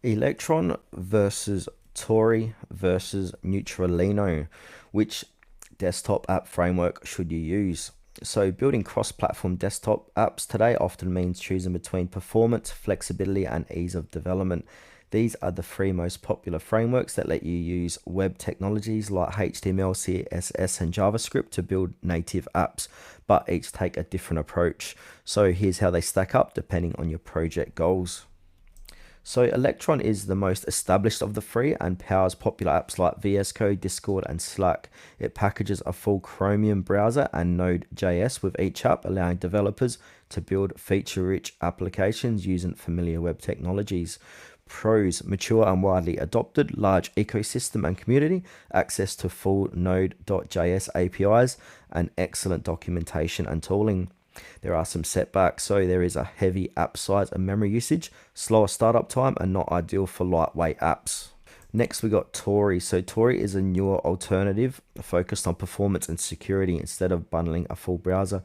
Electron versus Tauri versus Neutralino. Which desktop app framework should you use? So building cross-platform desktop apps today often means choosing between performance, flexibility, and ease of development. These are the three most popular frameworks that let you use web technologies like HTML, CSS, and JavaScript to build native apps, but each take a different approach. So here's how they stack up depending on your project goals. So Electron is the most established of the three and powers popular apps like VS Code, Discord, and Slack. It packages a full Chromium browser and Node.js with each app, allowing developers to build feature-rich applications using familiar web technologies. Pros: mature and widely adopted, large ecosystem and community, access to full Node.js APIs, and excellent documentation and tooling. There are some setbacks, so there is a heavy app size and memory usage, slower startup time, and not ideal for lightweight apps. Next, we got Tauri. So Tauri is a newer alternative focused on performance and security instead of bundling a full browser.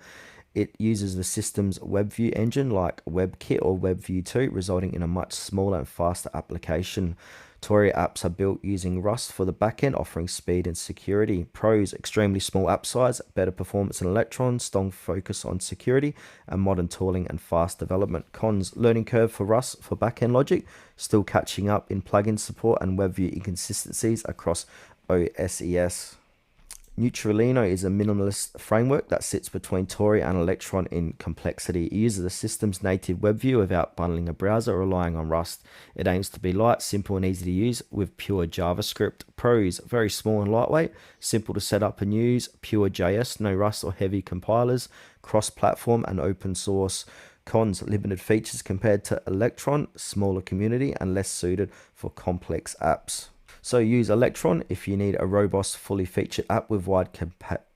It uses the system's WebView engine like WebKit or WebView 2, resulting in a much smaller and faster application. Tauri apps are built using Rust for the backend, offering speed and security. Pros: extremely small app size, better performance than Electron, strong focus on security, and modern tooling and fast development. Cons: learning curve for Rust for backend logic, still catching up in plugin support and WebView inconsistencies across OSES. Neutralino is a minimalist framework that sits between Tauri and Electron in complexity. It uses the system's native web view without bundling a browser or relying on Rust. It aims to be light, simple, and easy to use with pure JavaScript. Pros: very small and lightweight, simple to set up and use, pure JS, no Rust or heavy compilers, cross-platform and open source. Cons: limited features compared to Electron, smaller community, and less suited for complex apps. So use Electron if you need a robust, fully featured app with wide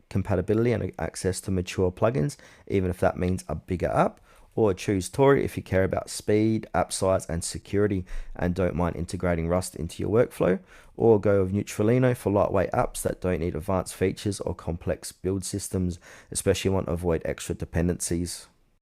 compatibility and access to mature plugins, even if that means a bigger app. Or choose Tauri if you care about speed, app size, and security and don't mind integrating Rust into your workflow. Or go with Neutralino for lightweight apps that don't need advanced features or complex build systems, especially want to avoid extra dependencies.